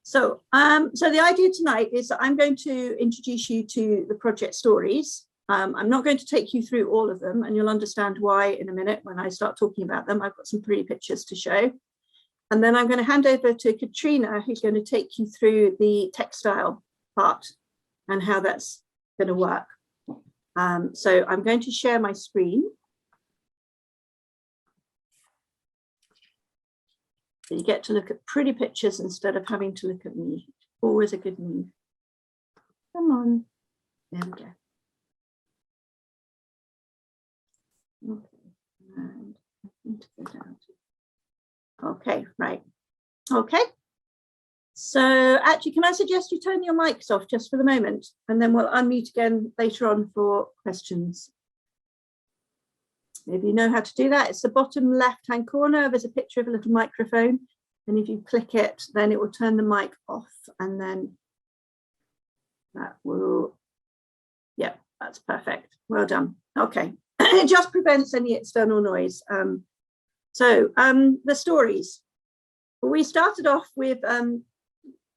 So the idea tonight is that I'm going to introduce you to the project stories. I'm not going to take you through all of them, and you'll understand why in a minute when I start talking about them. I've got some pretty pictures to show. And then I'm going to hand over to Katrina, who's going to take you through the textile part and how that's going to work. So I'm going to share my screen. So you get to look at pretty pictures instead of having to look at me. Always a good move. Come on. There we go. Okay. And I need to go down to... Okay, right. Okay. So actually, can I suggest you turn your mics off just for the moment, and then we'll unmute again later on for questions. Maybe you know how to do that. It's the bottom left-hand corner. There's a picture of a little microphone. And if you click it, then it will turn the mic off. And then that will, yeah, that's perfect. Well done. Okay. It just prevents any external noise. The stories. We started off with the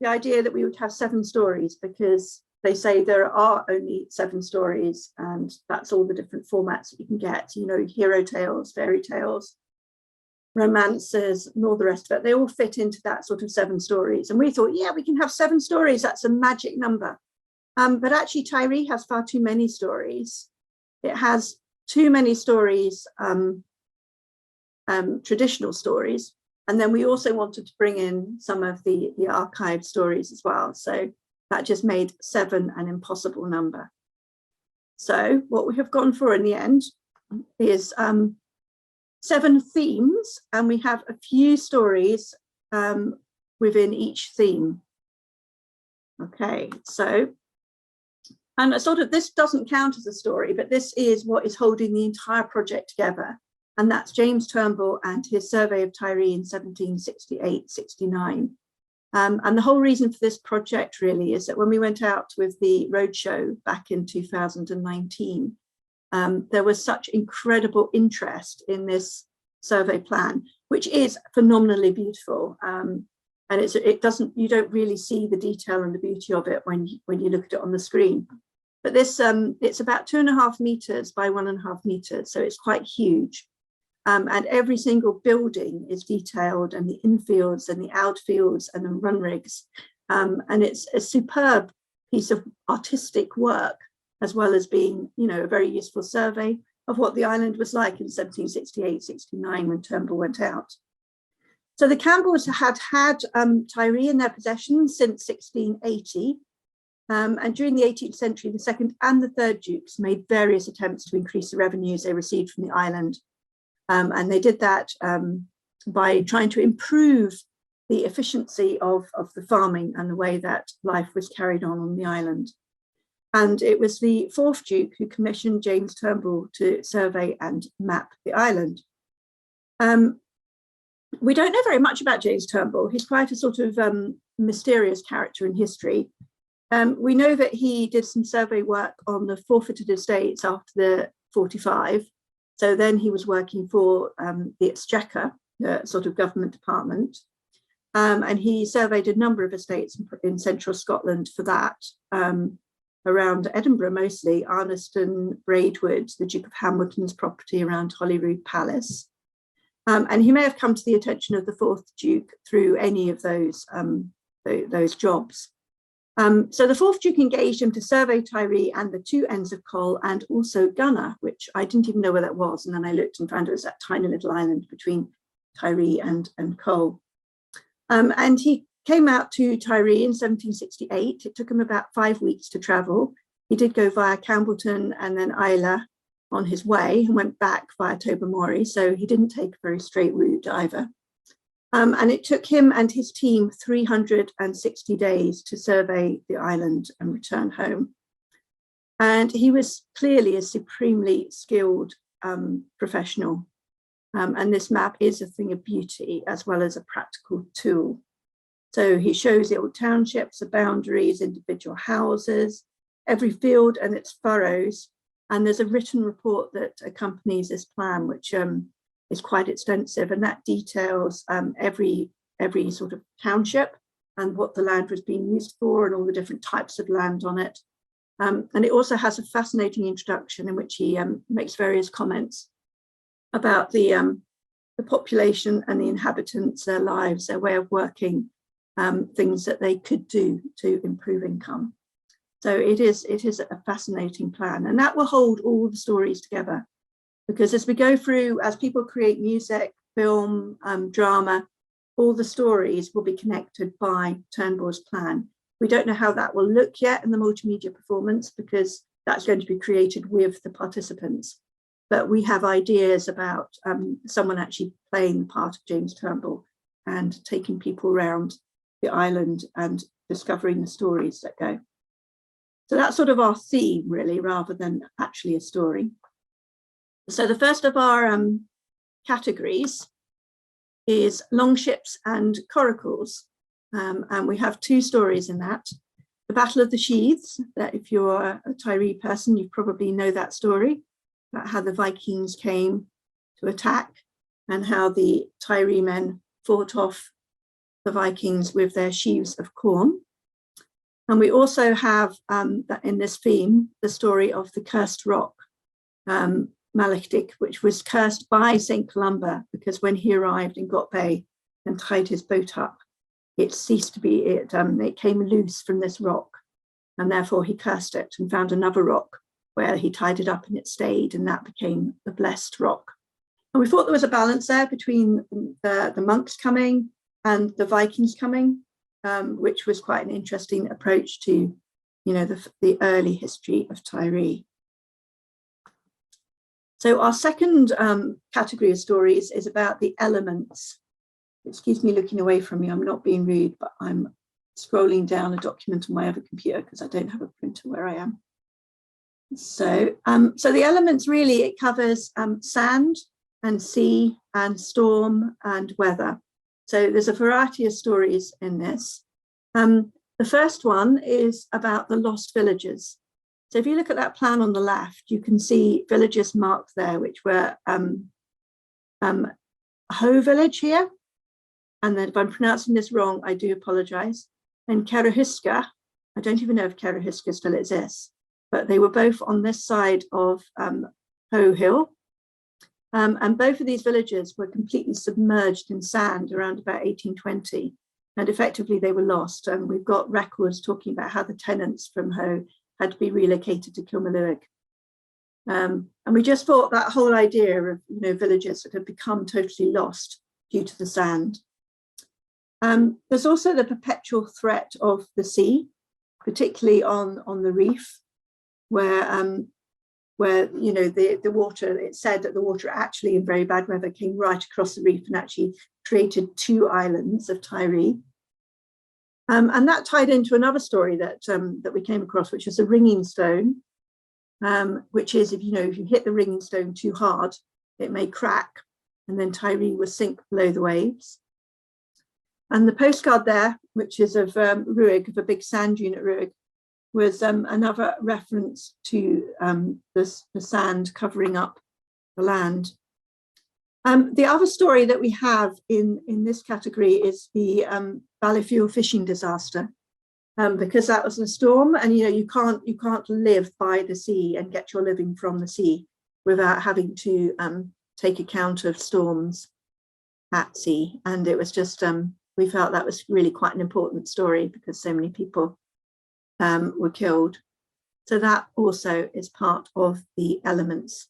idea that we would have 7 stories because they say there are only 7 stories, and that's all the different formats that you can get, you know, hero tales, fairy tales, romances, and all the rest of it. They all fit into that sort of 7 stories. And we thought, yeah, we can have 7 stories. That's a magic number. But actually, Tir has far too many stories. It has too many stories, traditional stories. And then we also wanted to bring in some of the archive stories as well. So that just made 7 an impossible number. So what we have gone for in the end is 7 themes, and we have a few stories within each theme. Okay, so, and sort of this doesn't count as a story, but this is what is holding the entire project together. And that's James Turnbull and his survey of Tir in 1768-69. And the whole reason for this project really is that when we went out with the roadshow back in 2019, there was such incredible interest in this survey plan, which is phenomenally beautiful. And you don't really see the detail and the beauty of it when you look at it on the screen. But this, it's about 2.5 meters by 1.5 meters, so it's quite huge. And every single building is detailed, and the infields and the outfields and the run rigs. And it's a superb piece of artistic work, as well as being, you know, a very useful survey of what the island was like in 1768-69 when Turnbull went out. So the Campbells had Tir in their possession since 1680. And during the 18th century, the 2nd and the 3rd Dukes made various attempts to increase the revenues they received from the island. And they did that by trying to improve the efficiency of the farming and the way that life was carried on the island. And it was the 4th Duke who commissioned James Turnbull to survey and map the island. We don't know very much about James Turnbull. He's quite a sort of mysterious character in history. We know that he did some survey work on the forfeited estates after the 45. So then he was working for the Exchequer, the sort of government department. And he surveyed a number of estates in central Scotland for that, around Edinburgh mostly, Arniston, Braidwood, the Duke of Hamilton's property around Holyrood Palace. And he may have come to the attention of the 4th Duke through any of those jobs. So the 4th Duke engaged him to survey Tir and the 2 ends of Col, and also Gunner, which I didn't even know where that was. And then I looked and found it was that tiny little island between Tir and Col. And he came out to Tir in 1768. It took him about 5 weeks to travel. He did go via Campbellton and then Islay on his way, and went back via Tobermory. So he didn't take a very straight route either. And it took him and his team 360 days to survey the island and return home. And he was clearly a supremely skilled professional. And this map is a thing of beauty as well as a practical tool. So he shows the old townships, the boundaries, individual houses, every field and its furrows. And there's a written report that accompanies this plan, which is quite extensive, and that details every sort of township and what the land was being used for and all the different types of land on it. And it also has a fascinating introduction in which he makes various comments about the population and the inhabitants, their lives, their way of working, things that they could do to improve income. So it is a fascinating plan, and that will hold all the stories together, because as we go through, as people create music, film, drama, all the stories will be connected by Turnbull's plan. We don't know how that will look yet in the multimedia performance, because that's going to be created with the participants. But we have ideas about someone actually playing the part of James Turnbull and taking people around the island and discovering the stories that go. So that's sort of our theme, really, rather than actually a story. So the first of our categories is Longships and Coracles. And we have two stories in that. The Battle of the Sheaths, that if you're a Tir person, you probably know that story, about how the Vikings came to attack and how the Tir men fought off the Vikings with their sheaves of corn. And we also have that in this theme, the story of the cursed rock, Malachdic, which was cursed by St. Columba, because when he arrived in Got Bay and tied his boat up, it ceased to be, it came loose from this rock, and therefore he cursed it and found another rock where he tied it up and it stayed, and that became the blessed rock. And we thought there was a balance there between the monks coming and the Vikings coming, which was quite an interesting approach to, the early history of Tir. So our second category of stories is about the elements. Excuse me looking away from me, I'm not being rude, but I'm scrolling down a document on my other computer because I don't have a printer where I am. So the elements, really, it covers sand and sea and storm and weather. So there's a variety of stories in this. The first one is about the lost villages. So if you look at that plan on the left, you can see villages marked there, which were Ho village here. And then if I'm pronouncing this wrong, I do apologize. And Carahuska, I don't even know if Carahuska still exists, but they were both on this side of Ho Hill. And both of these villages were completely submerged in sand around about 1820. And effectively they were lost. And we've got records talking about how the tenants from Ho had to be relocated to Kilmallock. And we just thought that whole idea of villages that had become totally lost due to the sand. There's also the perpetual threat of the sea, particularly on the reef, where the water, it's said that the water actually in very bad weather came right across the reef and actually created two islands of Tir. And that tied into another story that we came across, which is the ringing stone, which is if you hit the ringing stone too hard, it may crack, and then Tir will sink below the waves. And the postcard there, which is of Ruig, of a big sand dune at Ruig, was another reference to the sand covering up the land. The other story that we have in this category is the Ballyfuel fishing disaster, because that was a storm, and you can't live by the sea and get your living from the sea without having to take account of storms at sea. And it was just we felt that was really quite an important story because so many people were killed. So that also is part of the elements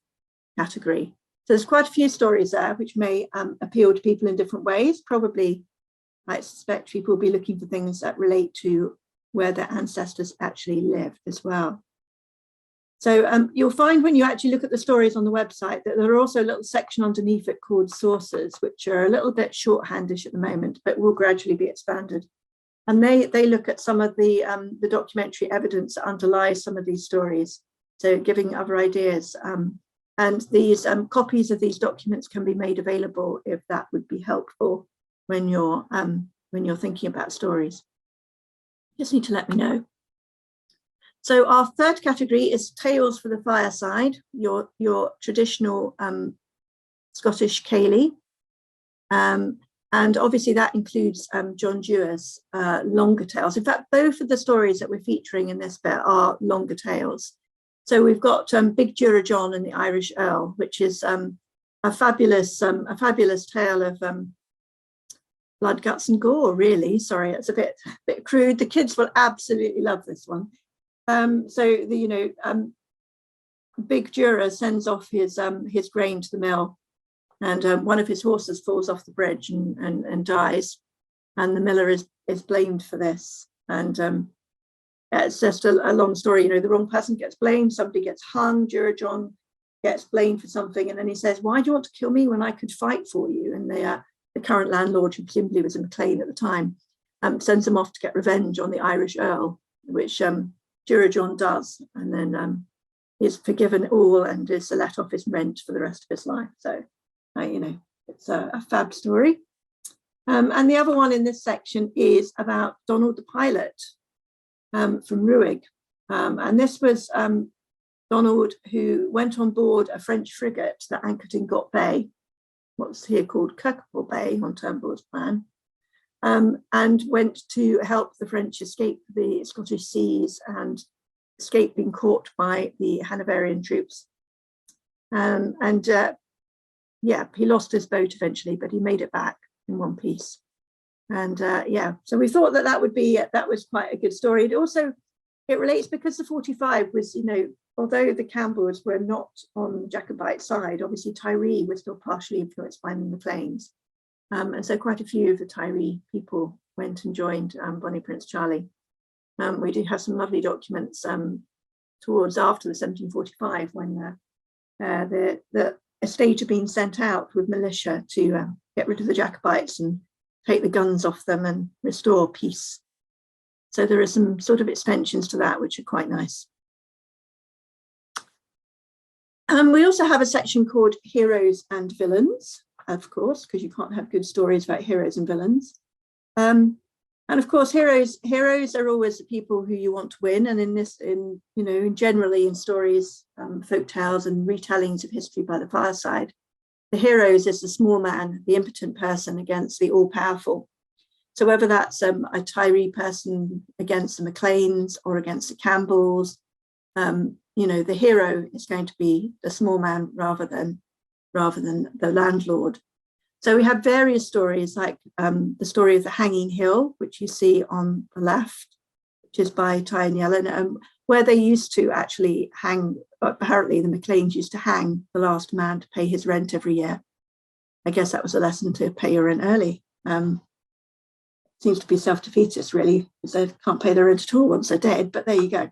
category. So there's quite a few stories there which may appeal to people in different ways. Probably, I suspect people will be looking for things that relate to where their ancestors actually lived as well. So you'll find when you actually look at the stories on the website that there are also a little section underneath it called sources, which are a little bit shorthandish at the moment, but will gradually be expanded. And they look at some of the documentary evidence that underlies some of these stories, so giving other ideas. And these copies of these documents can be made available if that would be helpful when you're thinking about stories. Just need to let me know. So our third category is Tales for the Fireside, your traditional Scottish ceilidh. And obviously that includes John Dewar's longer tales. In fact, both of the stories that we're featuring in this bit are longer tales. So we've got Big Dura John and the Irish Earl, which is a fabulous tale of blood, guts and gore, really. Sorry, it's a bit crude. The kids will absolutely love this one. Big Dura sends off his grain to the mill, and one of his horses falls off the bridge and dies, and the miller is blamed for this. And it's just a long story. The wrong person gets blamed, somebody gets hung, Dura John gets blamed for something, and then he says, "Why do you want to kill me when I could fight for you?" And the current landlord, who presumably was a MacLean at the time, sends him off to get revenge on the Irish Earl, which Dura John does, and then is forgiven all and is let off his rent for the rest of his life. So, it's a fab story. And the other one in this section is about Donald the pilot from Ruig. And this was Donald, who went on board a French frigate that anchored in Got Bay, what's here called Kirkapole Bay on Turnbull's plan, and went to help the French escape the Scottish seas and escape being caught by the Hanoverian troops. He lost his boat eventually, but he made it back in one piece. And so we thought that was quite a good story. It relates because the 45 was, although the Campbells were not on the Jacobite side, obviously Tiree was still partially influenced by the MacLeans. And so quite a few of the Tiree people went and joined Bonnie Prince Charlie. We do have some lovely documents towards after the 1745 when the estate had been sent out with militia to get rid of the Jacobites and take the guns off them and restore peace. So there are some sort of extensions to that, which are quite nice. We also have a section called Heroes and Villains, of course, because you can't have good stories about heroes and villains. And of course, heroes are always the people who you want to win. And generally in stories, folk tales and retellings of history by the fireside, the heroes is the small man, the impotent person against the all-powerful. So whether that's a Tiree person against the MacLeans or against the Campbells, the hero is going to be the small man rather than the landlord. So we have various stories, like the story of the Hanging Hill, which you see on the left, which is by Teine, where they used to actually hang. Apparently, the MacLeans used to hang the last man to pay his rent every year. I guess that was a lesson to pay your rent early. Seems to be self-defeatist, really, because they can't pay their rent at all once they're dead. But there you go.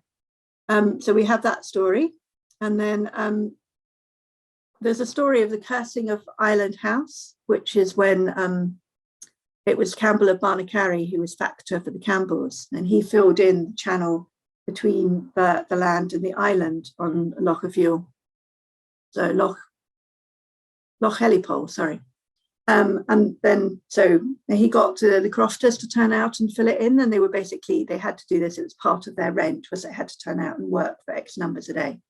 So we have that story, and then there's a story of the cursing of Island House, which is when it was Campbell of Barnacarry who was factor for the Campbells, and he filled in the channel between the land and the island on Loch Afuel. So Loch Helipole, sorry. And then so he got the crofters to turn out and fill it in, and they had to do this. It was part of their rent, was they had to turn out and work for X numbers a day.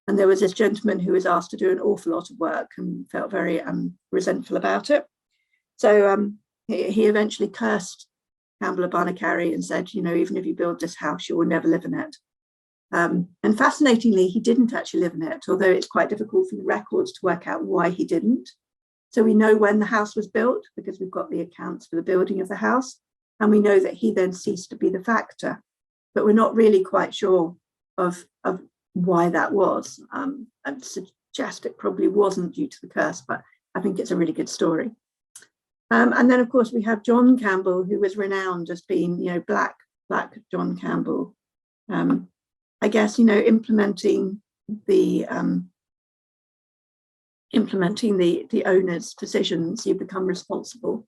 And there was this gentleman who was asked to do an awful lot of work and felt very resentful about it. So he eventually cursed Campbell of Barnacarry and said, even if you build this house, you will never live in it. And fascinatingly, he didn't actually live in it, although it's quite difficult for the records to work out why he didn't. So we know when the house was built because we've got the accounts for the building of the house. And we know that he then ceased to be the factor, but we're not really quite sure of why that was. I'd suggest it probably wasn't due to the curse, but I think it's a really good story. And then, of course, we have John Campbell, who was renowned as being, Black John Campbell. I guess, implementing the owner's decisions. You become responsible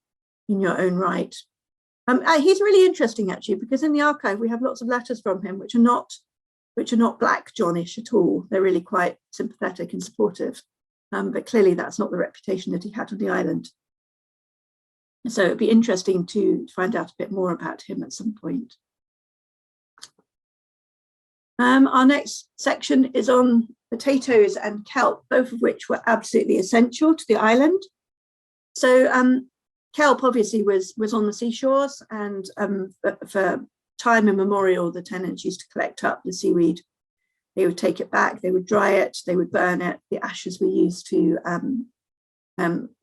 in your own right. He's really interesting, actually, because in the archive we have lots of letters from him which are not Black Johnish at all. They're really quite sympathetic and supportive, but clearly that's not the reputation that he had on the island. So it'd be interesting to find out a bit more about him at some point. Our next section is on potatoes and kelp, both of which were absolutely essential to the island. So kelp obviously was on the seashores, and for time immemorial, the tenants used to collect up the seaweed. They would take it back, they would dry it, they would burn it. The ashes were used to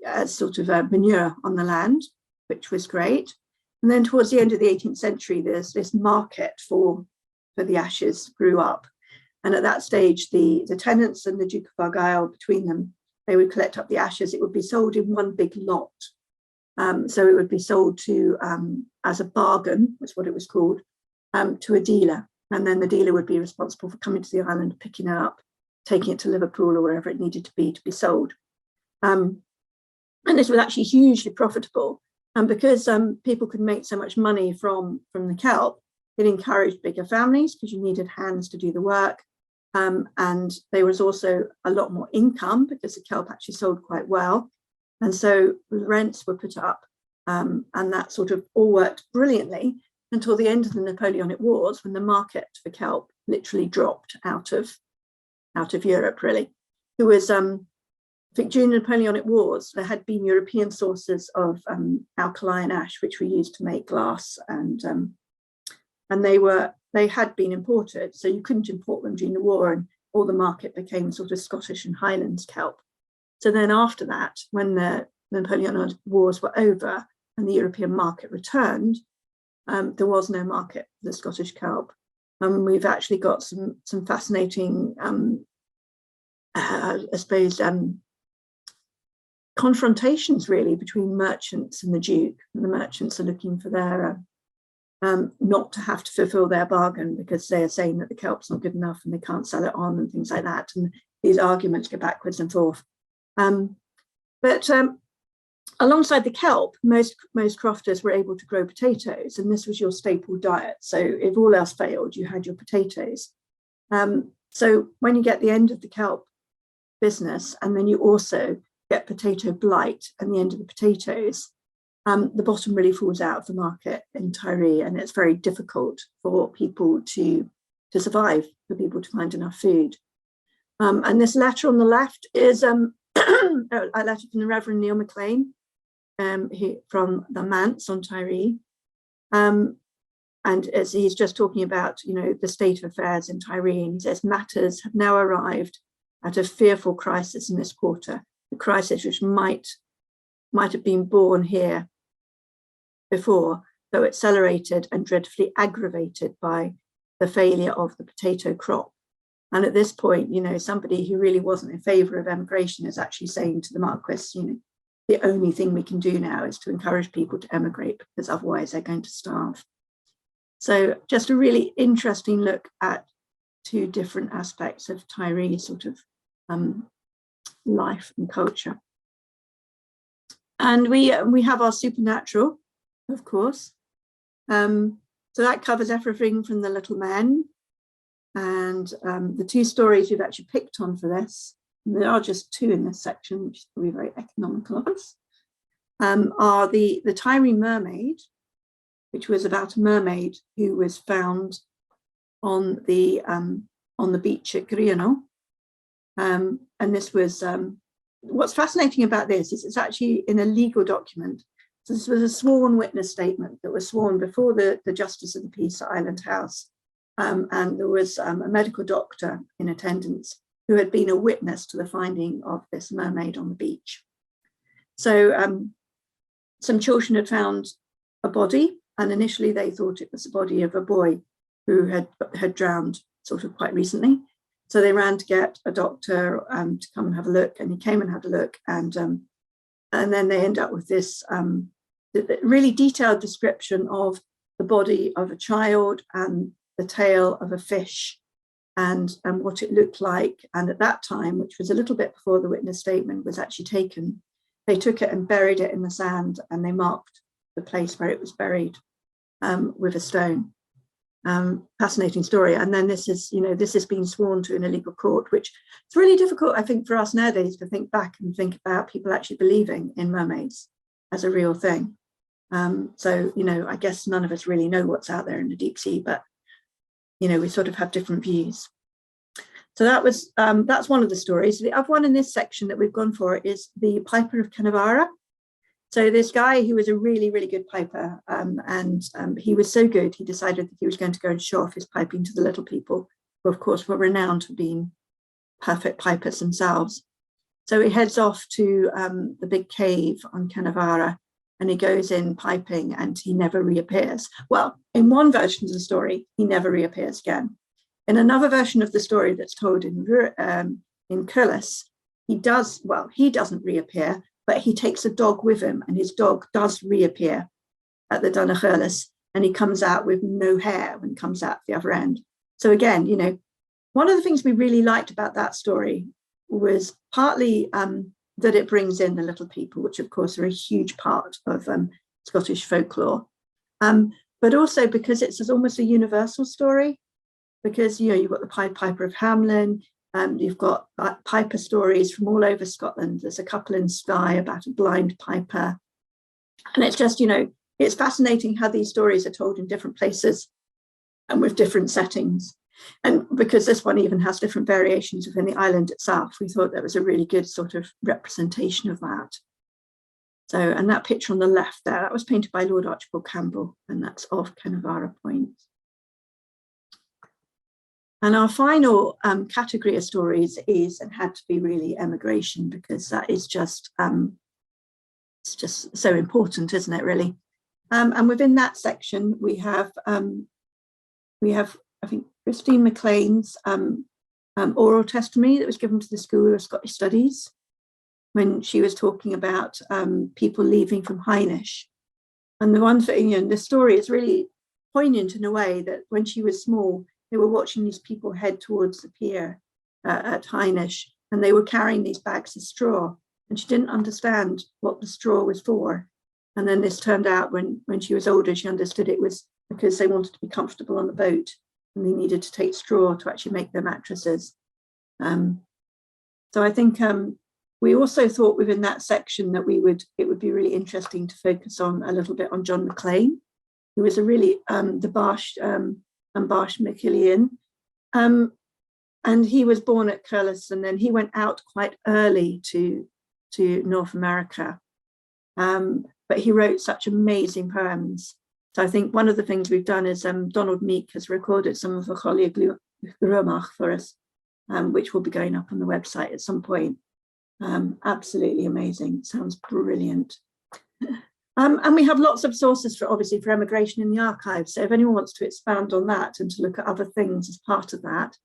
as sort of a manure on the land, which was great. And then towards the end of the 18th century, there's this market for the ashes grew up. And at that stage, the tenants and the Duke of Argyll, between them, they would collect up the ashes. It would be sold in one big lot. So it would be sold to, as a bargain, was what it was called, to a dealer. And then the dealer would be responsible for coming to the island, picking it up, taking it to Liverpool or wherever it needed to be sold. And this was actually hugely profitable. And because people could make so much money from the kelp, it encouraged bigger families because you needed hands to do the work. And there was also a lot more income because the kelp actually sold quite well. And so rents were put up, and that sort of all worked brilliantly until the end of the Napoleonic Wars, when the market for kelp literally dropped out of Europe, really. There was, I think during the Napoleonic Wars, there had been European sources of alkaline ash, which were used to make glass, and they had been imported, so you couldn't import them during the war, and all the market became sort of Scottish and Highlands kelp. So then after that, when the Napoleonic Wars were over and the European market returned, there was no market for the Scottish kelp. We've actually got some fascinating, I suppose, confrontations really between merchants and the Duke. And the merchants are looking for their not to have to fulfill their bargain because they are saying that the kelp's not good enough and they can't sell it on and things like that. And these arguments go backwards and forth. But alongside the kelp, most crofters were able to grow potatoes, and this was your staple diet. So if all else failed, you had your potatoes. So when you get the end of the kelp business, and then you also get potato blight and the end of the potatoes, the bottom really falls out of the market in Tir, and it's very difficult for people to survive, for people to find enough food. And this letter on the left is a letter from the Reverend Neil Maclean, from the manse on Tir. And as he's just talking about, the state of affairs in Tir, he says, matters have now arrived at a fearful crisis in this quarter, a crisis which might have been born here before, though accelerated and dreadfully aggravated by the failure of the potato crop. And at this point, somebody who really wasn't in favour of emigration is actually saying to the Marquis, the only thing we can do now is to encourage people to emigrate because otherwise they're going to starve. So just a really interesting look at two different aspects of Tir's sort of life and culture. And we have our supernatural, of course. So that covers everything from the little men. And the two stories we've actually picked on for this, and there are just two in this section, which is probably very economical of us, are the Tir mermaid, which was about a mermaid who was found on the beach at Griano. And this was, what's fascinating about this is it's actually in a legal document. So this was a sworn witness statement that was sworn before the Justice of the Peace at Island House. And there was a medical doctor in attendance who had been a witness to the finding of this mermaid on the beach. So some children had found a body, and initially they thought it was the body of a boy who had drowned sort of quite recently. So they ran to get a doctor to come and have a look, and he came and had a look, and then they end up with this really detailed description of the body of a child and the tail of a fish and what it looked like. And at that time, which was a little bit before the witness statement was actually taken, they took it and buried it in the sand, and they marked the place where it was buried with a stone. Fascinating story. And then this has been sworn to in a legal court, which it's really difficult, I think, for us nowadays to think back and think about people actually believing in mermaids as a real thing. So, I guess none of us really know what's out there in the deep sea, but we sort of have different views. So that's one of the stories. The other one in this section that we've gone for is the Piper of Connemara. So this guy who was a really, really good piper, and he was so good, he decided that he was going to go and show off his piping to the little people, who of course were renowned for being perfect pipers themselves. So he heads off to the big cave on Cynefara, and he goes in piping and he never reappears. Well, in one version of the story, he never reappears again. In another version of the story that's told in Coracles, he doesn't reappear, but he takes a dog with him, and his dog does reappear at the Dùilean, and he comes out with no hair when he comes out the other end. So again, you know, one of the things we really liked about that story was partly that it brings in the little people, which of course are a huge part of Scottish folklore, but also because it's almost a universal story, because, you know, you've got the Pied Piper of Hamelin, you've got piper stories from all over Scotland. There's a couple in Skye about a blind piper. And it's just, you know, it's fascinating how these stories are told in different places and with different settings. And because this one even has different variations within the island itself, we thought that was a really good sort of representation of that. So, and that picture on the left there, that was painted by Lord Archibald Campbell, and that's off Cynefara Point. And our final category of stories is, and had to be, really emigration, because that is just, it's just so important, isn't it, really? And within that section, we have, I think, Christine MacLean's oral testimony that was given to the School of Scottish Studies when she was talking about people leaving from Hainish. And the one thing, you know, the story is really poignant in a way that when she was small, they were watching these people head towards the pier at Hainish, and they were carrying these bags of straw, and she didn't understand what the straw was for. And then this turned out when she was older, she understood it was because they wanted to be comfortable on the boat, and they needed to take straw to actually make their mattresses. So I think we also thought within that section that it would be really interesting to focus on a little bit on John MacLean, who was a really the Barsh MacLean. And he was born at Coracles, and then he went out quite early to North America. But he wrote such amazing poems. So I think one of the things we've done is Donald Meek has recorded some of the Cholia Grumach for us, which will be going up on the website at some point. Absolutely amazing. Sounds brilliant. And we have lots of sources for, obviously, for emigration in the archives. So if anyone wants to expand on that and to look at other things as part of that.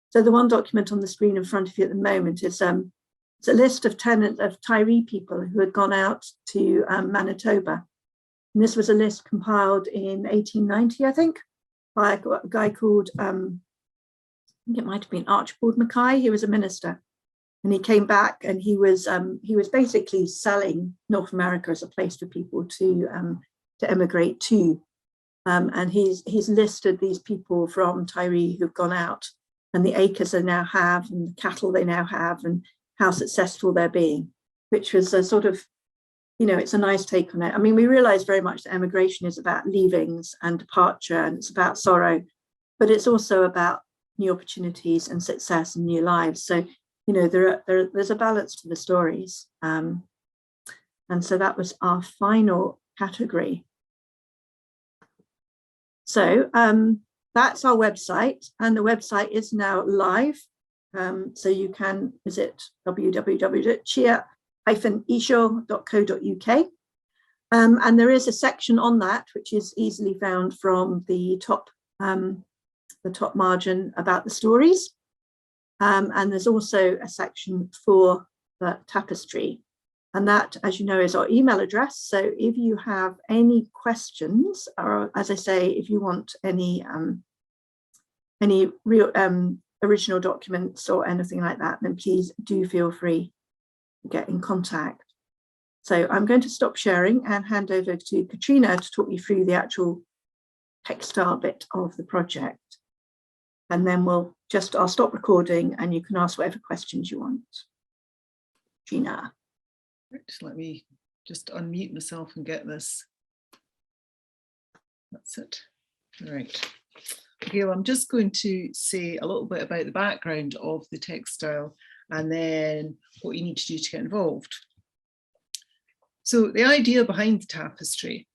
So the one document on the screen in front of you at the moment is it's a list of Tiree people who had gone out to Manitoba. And this was a list compiled in 1890, I think, by a guy called, I think it might have been Archibald Mackay. He was a minister. And he came back, and he was basically selling North America as a place for people to emigrate to. And he's listed these people from Tiree who've gone out, and the acres they now have, and the cattle they now have, and how successful they're being, which was a sort of, you know, it's a nice take on it. I mean, we realize very much that emigration is about leavings and departure, and it's about sorrow, but it's also about new opportunities and success and new lives. So, you know, there's a balance to the stories. And so that was our final category. So that's our website, and the website is now live. So you can visit www.tir-iseal.co.uk. And there is a section on that which is easily found from the top margin about the stories. And there's also a section for the tapestry. And that, as you know, is our email address. So if you have any questions, or as I say, if you want any real original documents or anything like that, then please do feel free to get in contact. So I'm going to stop sharing and hand over to Katrina to talk you through the actual textile bit of the project. And then I'll stop recording, and you can ask whatever questions you want. Katrina. Let me just unmute myself and get this. That's it. All right. Okay, well, I'm just going to say a little bit about the background of the textile and then what you need to do to get involved. So the idea behind the tapestry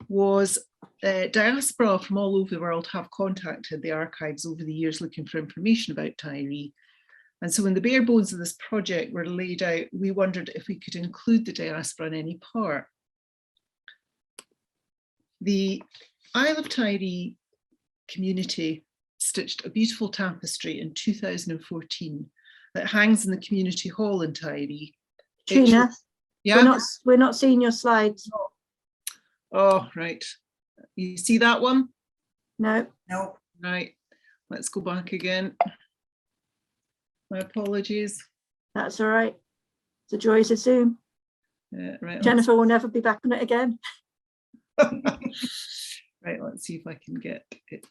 was diaspora from all over the world have contacted the archives over the years looking for information about Tyre. And so when the bare bones of this project were laid out, we wondered if we could include the diaspora in any part. The Isle of Tyre community stitched a beautiful tapestry in 2014 that hangs in the community hall in Tyre. Teine, yeah, we're not seeing your slides. Oh, right. You see that one? No. No. Right. Let's go back again. My apologies. That's all right. The joys of Zoom. Right. Jennifer will never be back on it again. Right, let's see if I can get it.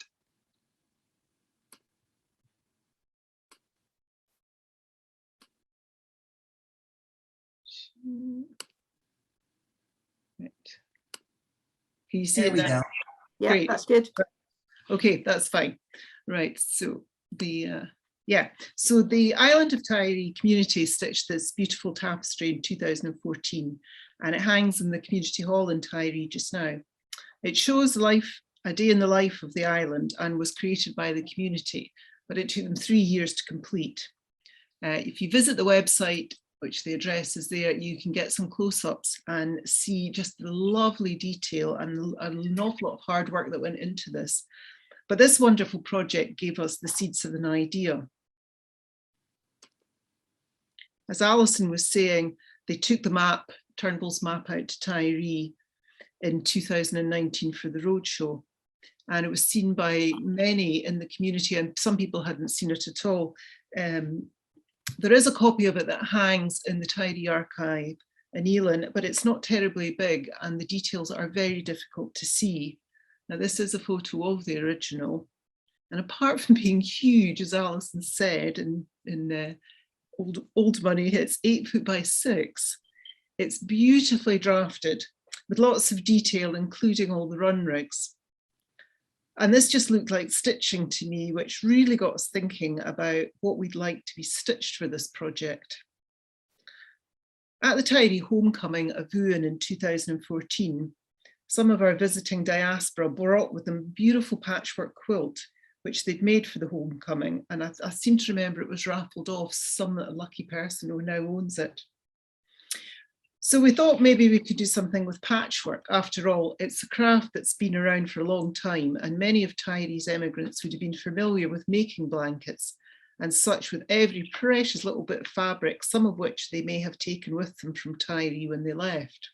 Right. Can you see it now? Yeah, Great. that's good. Okay, that's fine. Right, so the so the island of Tyre community stitched this beautiful tapestry in 2014, and it hangs in the community hall in Tyre just now. It shows a day in the life of the island and was created by the community, but it took them 3 years to complete. If you visit the website, which the address is there, you can get some close-ups and see just the lovely detail and an awful lot of hard work that went into this. But this wonderful project gave us the seeds of an idea. As Alison was saying, they took the map, Turnbull's map, out to Tyre in 2019 for the roadshow, and it was seen by many in the community, and some people hadn't seen it at all. There is a copy of it that hangs in the Tyre archive in Dùilean, but it's not terribly big and the details are very difficult to see. Now this is a photo of the original, and apart from being huge, as Alison said, in old money, it's 8 foot by 6. It's beautifully drafted with lots of detail, including all the run rigs. And this just looked like stitching to me, which really got us thinking about what we'd like to be stitched for this project. At the Tyre homecoming of Dùilean in 2014, some of our visiting diaspora brought with them a beautiful patchwork quilt, which they'd made for the homecoming. And I seem to remember it was raffled off some lucky person who now owns it. So we thought maybe we could do something with patchwork. After all, it's a craft that's been around for a long time, and many of Tyre's emigrants would have been familiar with making blankets and such with every precious little bit of fabric, some of which they may have taken with them from Tyre when they left.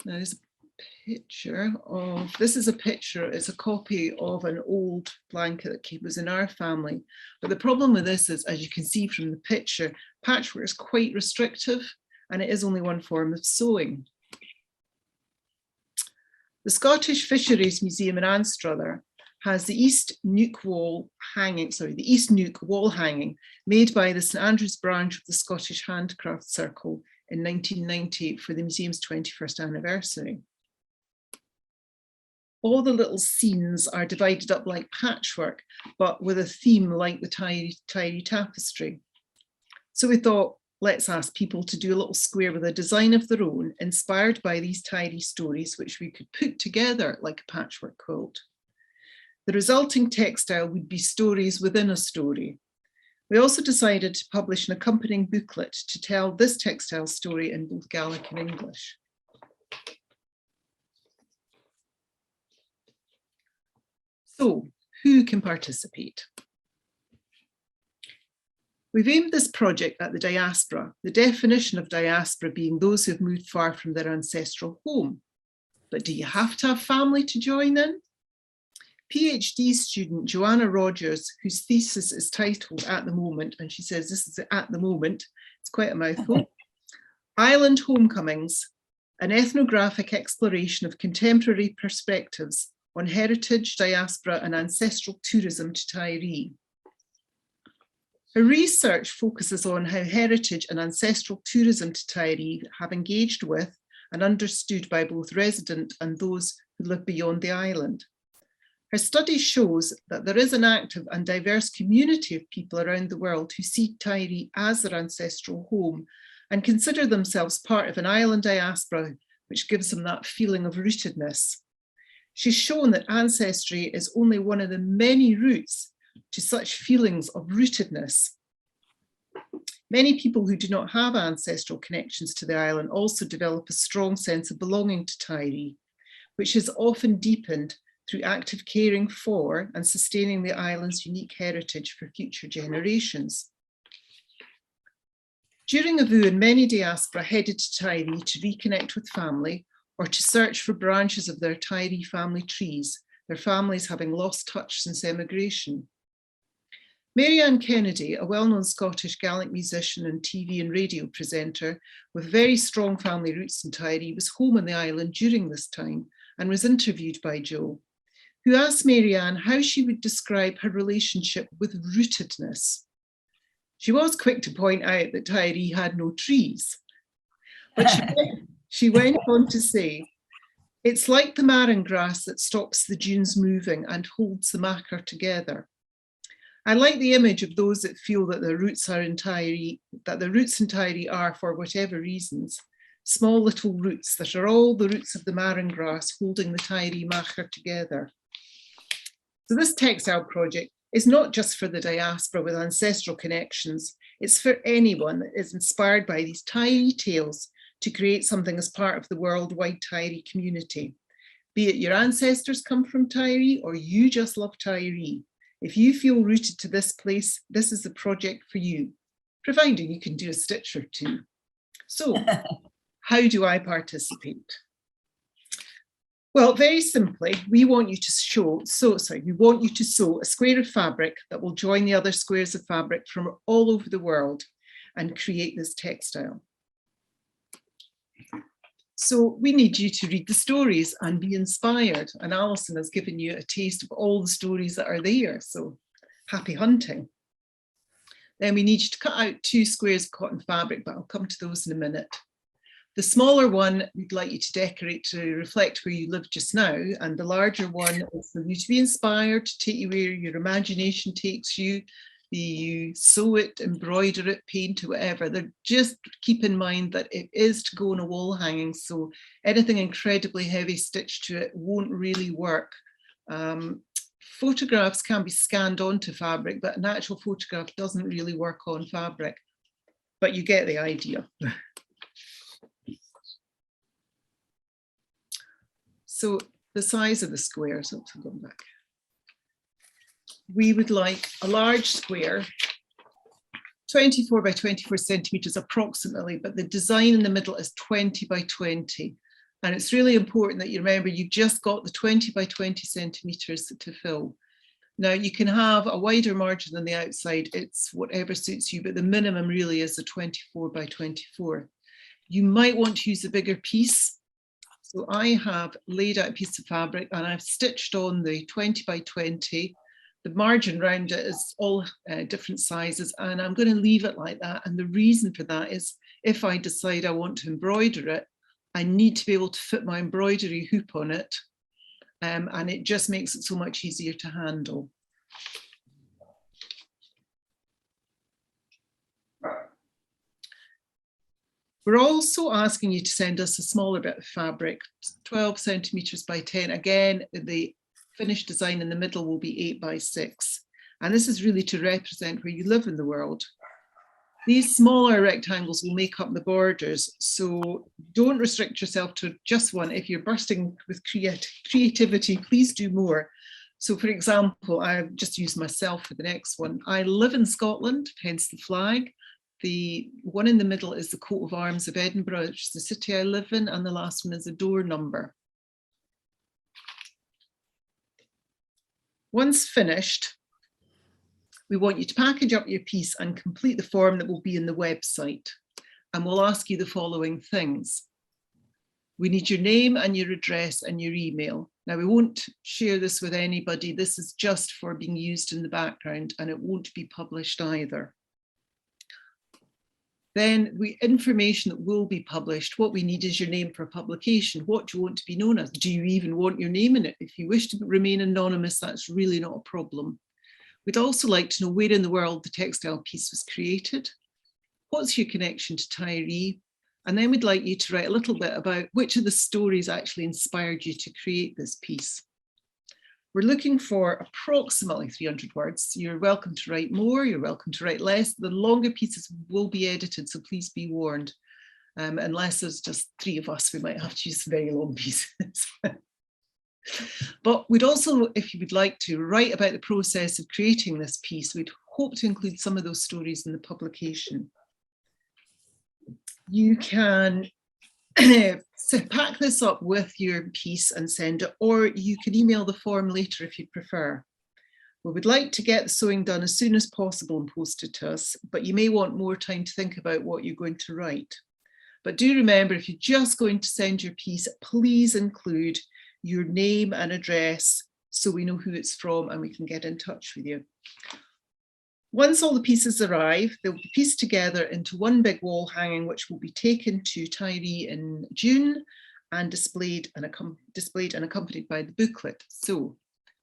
Now there's a picture of, this is a picture, it's a copy of an old blanket that was in our family. But the problem with this is, as you can see from the picture, patchwork is quite restrictive and it is only one form of sewing. The Scottish Fisheries Museum in Anstruther has the East Neuk wall hanging, the East Neuk wall hanging made by the St Andrews branch of the Scottish Handcraft Circle in 1990 for the museum's 21st anniversary. All the little scenes are divided up like patchwork, but with a theme like the Tyre tapestry. So we thought, let's ask people to do a little square with a design of their own, inspired by these Tyre stories, which we could put together like a patchwork quilt. The resulting textile would be stories within a story. We also decided to publish an accompanying booklet to tell this textile story in both Gaelic and English. So, who can participate? We've aimed this project at the diaspora, the definition of diaspora being those who have moved far from their ancestral home. But do you have to have family to join in? PhD student Joanna Rogers, whose thesis is titled At the Moment, and she says this is at the moment, it's quite a mouthful, Island Homecomings, an ethnographic exploration of contemporary perspectives on heritage, diaspora and ancestral tourism to Tyre. Her research focuses on how heritage and ancestral tourism to Tyre have engaged with and understood by both resident and those who live beyond the island. Her study shows that there is an active and diverse community of people around the world who see Tyre as their ancestral home and consider themselves part of an island diaspora, which gives them that feeling of rootedness. She's shown that ancestry is only one of the many routes to such feelings of rootedness. Many people who do not have ancestral connections to the island also develop a strong sense of belonging to Tyre, which is often deepened through active caring for and sustaining the island's unique heritage for future generations. During a Vuan, many diaspora headed to Tyre to reconnect with family or to search for branches of their Tyre family trees, their families having lost touch since emigration. Mary Ann Kennedy, a well-known Scottish Gaelic musician and TV and radio presenter with very strong family roots in Tyre, was home on the island during this time and was interviewed by Joe, who asked Mary Ann how she would describe her relationship with rootedness. She was quick to point out that Tyre had no trees, but she went on to say, "It's like the marron grass that stops the dunes moving and holds the macar together. I like the image of those that feel that their roots are in Tyre, that their roots in Tyre are, for whatever reasons, small little roots that are all the roots of the marron grass holding the Tyre macar together." So this textile project is not just for the diaspora with ancestral connections, it's for anyone that is inspired by these Tyre tales to create something as part of the worldwide Tyre community. Be it your ancestors come from Tyre or you just love Tyre. If you feel rooted to this place, this is the project for you, providing you can do a stitch or two. So, how do I participate? Well, very simply, we want you to sew a square of fabric that will join the other squares of fabric from all over the world and create this textile. So we need you to read the stories and be inspired. And Alison has given you a taste of all the stories that are there. So happy hunting. Then we need you to cut out 2 squares of cotton fabric, but I'll come to those in a minute. The smaller one we'd like you to decorate to reflect where you live just now. And the larger one is for you to be inspired, to take you where your imagination takes you. You sew it, embroider it, paint it, whatever. Just keep in mind that it is to go on a wall hanging, so anything incredibly heavy stitched to it won't really work. Photographs can be scanned onto fabric, but an actual photograph doesn't really work on fabric. But you get the idea. So the size of the squares, oops, I'm going back. We would like a large square, 24 by 24 centimeters approximately, but the design in the middle is 20 by 20. And it's really important that you remember you've just got the 20 by 20 centimeters to fill. Now you can have a wider margin than the outside, it's whatever suits you, but the minimum really is the 24 by 24. You might want to use a bigger piece. So I have laid out a piece of fabric and I've stitched on the 20 by 20. The margin around it is all different sizes, and I'm going to leave it like that. And the reason for that is if I decide I want to embroider it, I need to be able to fit my embroidery hoop on it. And it just makes it so much easier to handle. We're also asking you to send us a smaller bit of fabric, 12 centimeters by 10. Again, the finished design in the middle will be 8 by 6. And this is really to represent where you live in the world. These smaller rectangles will make up the borders. So don't restrict yourself to just one. If you're bursting with creativity, please do more. So for example, I've just used myself for the next one. I live in Scotland, hence the flag. The one in the middle is the coat of arms of Edinburgh, which is the city I live in, and the last one is a door number. Once finished, we want you to package up your piece and complete the form that will be in the website. And we'll ask you the following things. We need your name and your address and your email. Now, we won't share this with anybody. This is just for being used in the background, and it won't be published either. Then information that will be published, what we need is your name for publication. What do you want to be known as? Do you even want your name in it? If you wish to remain anonymous, that's really not a problem. We'd also like to know where in the world the textile piece was created. what's your connection to Tyre? And then we'd like you to write a little bit about which of the stories actually inspired you to create this piece. We're looking for approximately 300 words. You're welcome to write more, you're welcome to write less. The longer pieces will be edited, so please be warned. Unless there's just 3 of us, we might have to use very long pieces. But we'd also, if you would like to, write about the process of creating this piece. We'd hope to include some of those stories in the publication. You can pack this up with your piece and send it, or you can email the form later if you'd prefer. We would like to get the sewing done as soon as possible and posted to us, but you may want more time to think about what you're going to write. But do remember, if you're just going to send your piece, please include your name and address so we know who it's from and we can get in touch with you. Once all the pieces arrive, they'll be pieced together into one big wall hanging, which will be taken to Tyre in June and displayed and accompanied by the booklet. So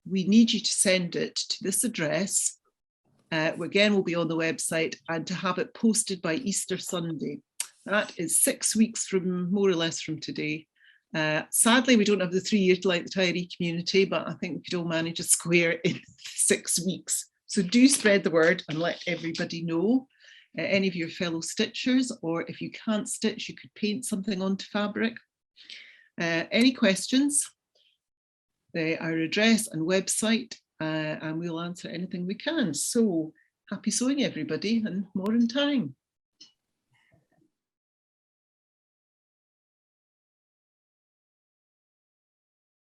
we need you to send it to this address. Again, will be on the website, and to have it posted by Easter Sunday. That is 6 weeks from, more or less, from today. Sadly, we don't have the 3 years like the Tyre community, but I think we could all manage a square in 6 weeks. So do spread the word and let everybody know. Any of your fellow stitchers, or if you can't stitch, you could paint something onto fabric. Any questions? Our address and website, and we'll answer anything we can. So happy sewing, everybody, and more in time.